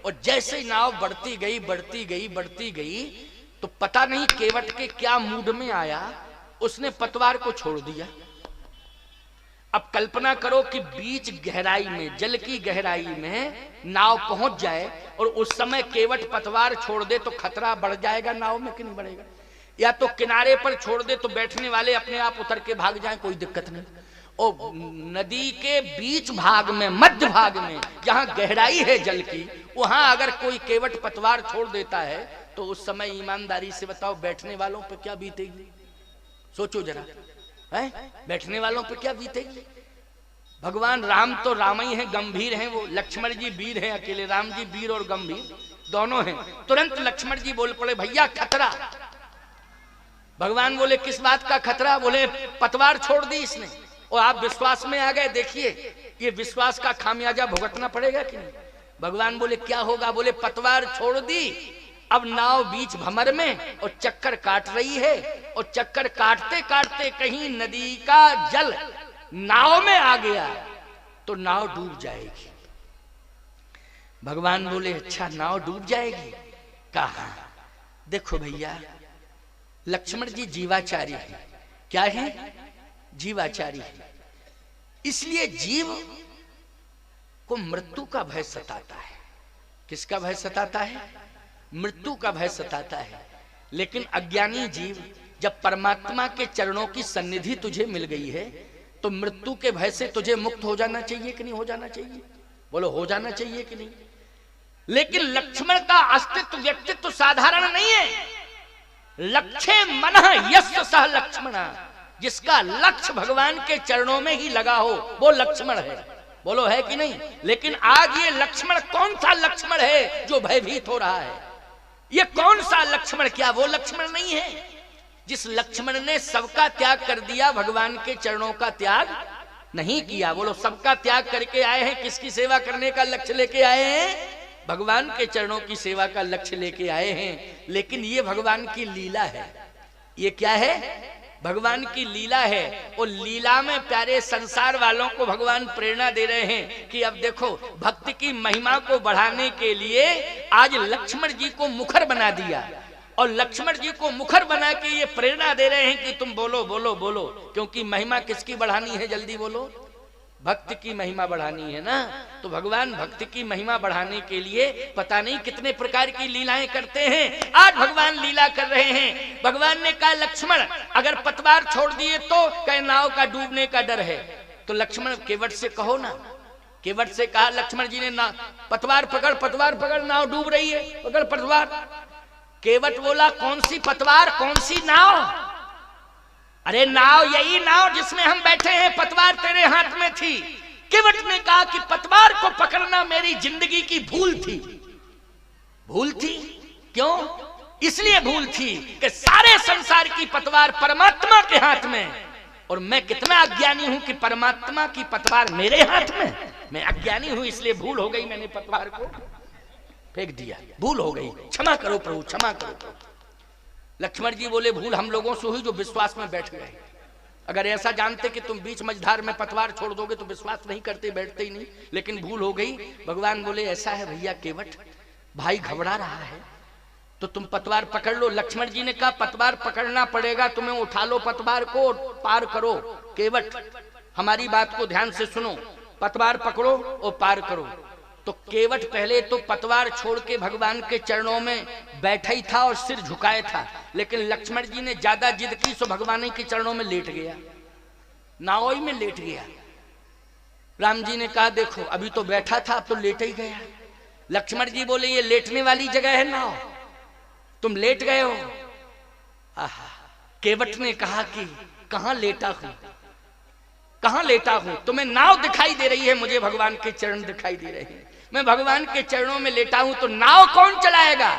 और जैसे ही नाव बढ़ती गई बढ़ती गई बढ़ती गई तो पता नहीं केवट के क्या मूड में आया, उसने पतवार को छोड़ दिया। अब कल्पना करो कि बीच गहराई में, जल की गहराई में नाव पहुंच जाए और उस समय केवट पतवार छोड़ दे तो खतरा बढ़ जाएगा नाव में कि नहीं बढ़ेगा? या तो किनारे पर छोड़ दे तो बैठने वाले अपने आप उतर के भाग जाएं, कोई दिक्कत नहीं। और नदी के बीच भाग में, मध्य भाग में जहां गहराई है जल की, वहां अगर कोई केवट पतवार छोड़ देता है तो उस समय ईमानदारी से बताओ बैठने वालों पर क्या बीतेगी? सोचो जरा, है बैठने वालों पर क्या बीतेगी? भगवान राम तो राम ही हैं, गंभीर हैं वो। लक्ष्मण जी वीर हैं अकेले, राम जी वीर और गंभीर दोनों हैं। तुरंत लक्ष्मण जी बोल पड़े, भैया खतरा। भगवान बोले किस बात का खतरा? बोले पतवार छोड़ दी इसने और आप विश्वास में आ गए, देखिए ये विश्वास का खामियाजा भुगतना पड़ेगा कि नहीं? भगवान बोले क्या होगा? बोले पतवार छोड़ दी, अब नाव बीच भंवर में और चक्कर काट रही है, और चक्कर काटते काटते कहीं नदी का जल नाव में आ गया तो नाव डूब जाएगी। भगवान बोले अच्छा नाव डूब जाएगी? कहा देखो भैया, लक्ष्मण जी जीवाचारी है। क्या है? जीवाचारी है। इसलिए जीव को मृत्यु का भय सताता है। किसका भय सताता है? मृत्यु का भय सताता है। लेकिन अज्ञानी जीव, जब परमात्मा के चरणों की सन्निधि तुझे मिल गई है तो मृत्यु के भय से तुझे मुक्त हो जाना चाहिए कि नहीं हो जाना चाहिए? बोलो हो जाना चाहिए कि नहीं? लेकिन लक्ष्मण का अस्तित्व, व्यक्तित्व साधारण नहीं है। लक्ष्य मनः यस्य सह लक्ष्मण, जिसका लक्ष्य भगवान के चरणों में ही लगा हो वो लक्ष्मण है। बोलो है कि नहीं? लेकिन आज ये लक्ष्मण कौन सा लक्ष्मण है जो भयभीत हो रहा है? ये कौन सा लक्ष्मण? क्या वो लक्ष्मण नहीं है जिस लक्ष्मण ने सबका त्याग कर दिया, भगवान के चरणों का त्याग नहीं किया? बोलो सबका त्याग करके आए हैं, किसकी सेवा करने का लक्ष्य लेके आए हैं? भगवान के चरणों की सेवा का लक्ष्य लेके आए हैं। लेकिन ये भगवान की लीला है। ये क्या है? भगवान की लीला है। और लीला में प्यारे संसार वालों को भगवान प्रेरणा दे रहे हैं कि अब देखो, भक्ति की महिमा को बढ़ाने के लिए आज लक्ष्मण जी को मुखर बना दिया, और लक्ष्मण जी को मुखर बना के ये प्रेरणा दे रहे हैं कि तुम बोलो बोलो बोलो। क्योंकि महिमा किसकी बढ़ानी है? जल्दी बोलो। भक्त की महिमा बढ़ानी है ना। तो भगवान भक्ति की महिमा बढ़ाने के लिए पता नहीं कितने प्रकार की लीलाएं करते हैं। आज भगवान लीला कर रहे हैं। भगवान ने कहा लक्ष्मण अगर पतवार छोड़ दिए तो कहे नाव का डूबने का डर है। तो लक्ष्मण केवट से कहो ना। केवट से कहा लक्ष्मण जी ने, ना पतवार पकड़, पतवार पकड़, नाव डूब रही है, पकड़ पतवार। केवट बोला कौन सी पतवार, कौन सी नाव? अरे नाव यही नाव जिसमें हम बैठे हैं, पतवार तेरे हाथ में थी। केवट ने कहा कि पतवार को पकड़ना मेरी जिंदगी की भूल थी। भूल थी? क्यों? इसलिए भूल थी कि सारे संसार की पतवार परमात्मा के हाथ में, और मैं कितना अज्ञानी हूं कि परमात्मा की पतवार मेरे हाथ में। मैं अज्ञानी हूं, इसलिए भूल हो गई, मैंने पतवार को फेंक दिया। भूल हो गई, क्षमा करो प्रभु, क्षमा करो प्रभु। लक्ष्मण जी बोले भूल हम लोगों से हुई जो विश्वास में बैठ गए। अगर ऐसा जानते कि तुम बीच मझधार में पतवार छोड़ दोगे तो विश्वास नहीं करते, बैठते ही नहीं। लेकिन भूल हो गई। भगवान बोले ऐसा है भैया केवट, भाई घबरा रहा है तो तुम पतवार पकड़ लो। लक्ष्मण जी ने कहा पतवार पकड़ना पड़ेगा, तुम्हें उठा लो पतवार को, पार करो। केवट हमारी बात को ध्यान से सुनो, पतवार पकड़ो और पार करो। तो केवट पहले तो पतवार छोड़ के भगवान के चरणों में बैठा ही था और सिर झुकाए था। लेकिन लक्ष्मण जी ने ज्यादा जिद की तो भगवान के चरणों में लेट गया, नाव में लेट गया। राम जी ने कहा देखो अभी तो बैठा था, अब तो लेट ही गया। लक्ष्मण जी बोले ये लेटने वाली जगह है नाव, तुम लेट गए हो। आहा, केवट ने कहा कि कहां लेटा हूं, कहां लेटा हूं? तुम्हें नाव दिखाई दे रही है, मुझे भगवान के चरण दिखाई दे रहे हैं। मैं भगवान के चरणों में लेटा हूं तो नाव कौन चलाएगा?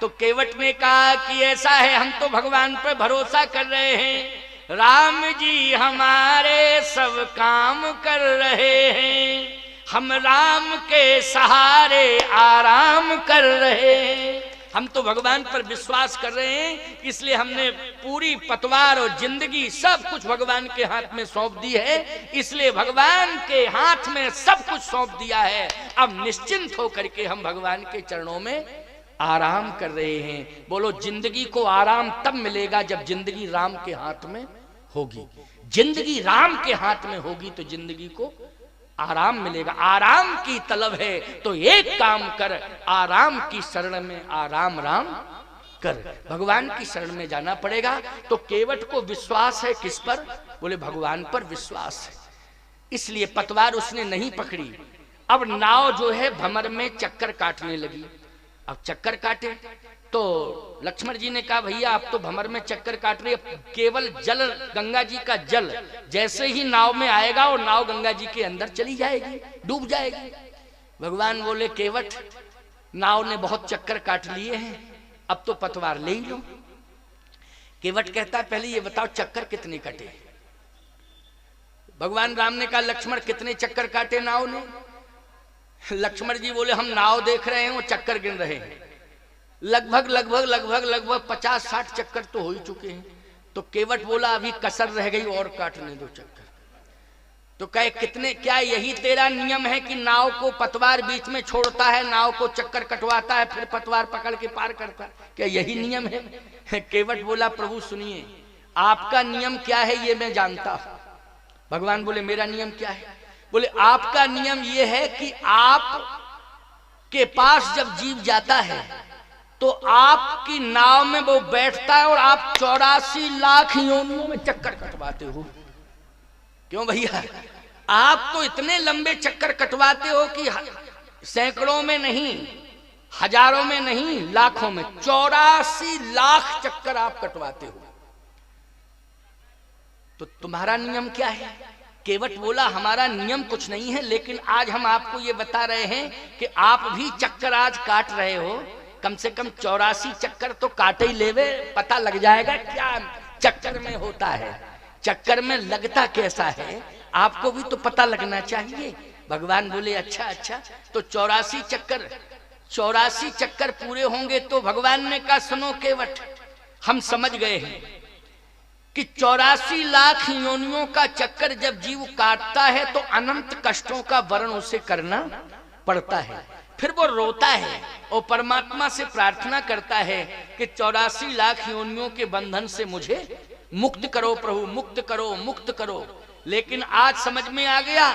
तो केवट ने कहा कि ऐसा है, हम तो भगवान पर भरोसा कर रहे हैं। राम जी हमारे सब काम कर रहे हैं, हम राम के सहारे आराम कर रहे हैं। हम तो भगवान पर विश्वास कर रहे हैं, इसलिए हमने पूरी पतवार और जिंदगी सब कुछ भगवान के हाथ में सौंप दी है। इसलिए भगवान के हाथ में सब कुछ सौंप दिया है। अब निश्चिंत होकर के हम भगवान के चरणों में आराम कर रहे हैं। बोलो, जिंदगी को आराम तब मिलेगा जब जिंदगी राम के हाथ में होगी। जिंदगी राम के हाथ में होगी तो जिंदगी को आराम मिलेगा। आराम की तलब है तो एक काम कर, आराम की शरण में आराम राम कर। भगवान की शरण में जाना पड़ेगा। तो केवट को विश्वास है किस पर? बोले भगवान पर विश्वास है, इसलिए पतवार उसने नहीं पकड़ी। अब नाव जो है भंवर में चक्कर काटने लगी। अब चक्कर काटे तो लक्ष्मण जी ने कहा भैया आप तो भंवर में चक्कर काट रही है, केवल जल, गंगा जी का जल जैसे ही नाव में आएगा और नाव गंगा जी के अंदर चली जाएगी, डूब जाएगी। भगवान बोले केवट, नाव ने बहुत चक्कर काट लिए हैं, अब तो पतवार ले ही लो। केवट कहता पहले ये बताओ चक्कर कितने कटे? भगवान राम ने कहा लक्ष्मण कितने चक्कर काटे नाव ने? लक्ष्मण जी बोले हम नाव देख रहे हैं, वो चक्कर गिन रहे हैं। लगभग 50-60 चक्कर तो हो ही चुके हैं। तो केवट बोला अभी कसर रह गई और काटने दो चक्कर। तो कहे कितने? क्या यही तेरा नियम है कि नाव को पतवार बीच में छोड़ता है, नाव को चक्कर कटवाता है, फिर पतवार पकड़ के पार करता है? क्या यही नियम है? केवट बोला प्रभु सुनिए, आपका नियम क्या है ये मैं जानता हूं। भगवान बोले मेरा नियम क्या है? बोले आपका नियम यह है कि आप के पास जब जीव जाता है तो आपकी नाव में वो बैठता है और आप 84 लाख योनियों में चक्कर कटवाते हो। क्यों भैया? आप तो इतने लंबे चक्कर कटवाते हो कि सैकड़ों में नहीं, हजारों में नहीं, लाखों में 84 लाख चक्कर आप कटवाते हो। तो तुम्हारा नियम क्या है? केवट बोला हमारा नियम कुछ नहीं है, लेकिन आज हम आपको ये बता रहे हैं कि आप भी चक्कर आज काट रहे हो। कम से कम 84 चक्कर तो काटे ही लेवे, पता लग जाएगा क्या चक्कर में होता है, चक्कर में लगता कैसा है, आपको भी तो पता लगना चाहिए। भगवान बोले अच्छा तो 84 चक्कर पूरे होंगे। तो भगवान ने कहा सुनो केवट, हम समझ गए हैं कि 84 लाख योनियों का चक्कर जब जीव काटता है तो अनंत कष्टों का वर्ण उसे करना पड़ता है। फिर वो रोता है और परमात्मा से प्रार्थना करता है कि 84 लाख योनियों के बंधन से मुझे मुक्त करो प्रभु, मुक्त करो, मुक्त करो। लेकिन आज समझ में आ गया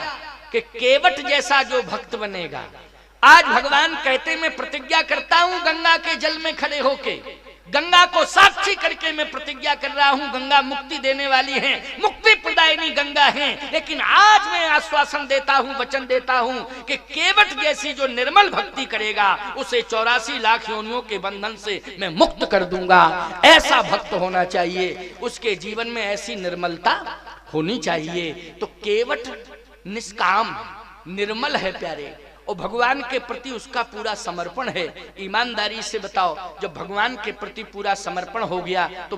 कि केवट जैसा जो भक्त बनेगा, आज भगवान कहते मैं प्रतिज्ञा करता हूं गंगा के जल में खड़े होके, गंगा को साक्षी करके मैं प्रतिज्ञा कर रहा हूं, गंगा मुक्ति देने वाली है, मुक्ति प्रदायिनी गंगा है। लेकिन आज मैं आश्वासन देता हूं, वचन देता हूं कि केवट जैसी जो निर्मल भक्ति करेगा उसे 84 लाख योनियों के बंधन से मैं मुक्त कर दूंगा। ऐसा भक्त होना चाहिए, उसके जीवन में ऐसी निर्मलता होनी चाहिए। तो केवट निष्काम निर्मल है प्यारे, और भगवान के प्रति उसका पूरा समर्पण है। ईमानदारी से बताओ, जब भगवान के प्रति पूरा समर्पण हो गया तो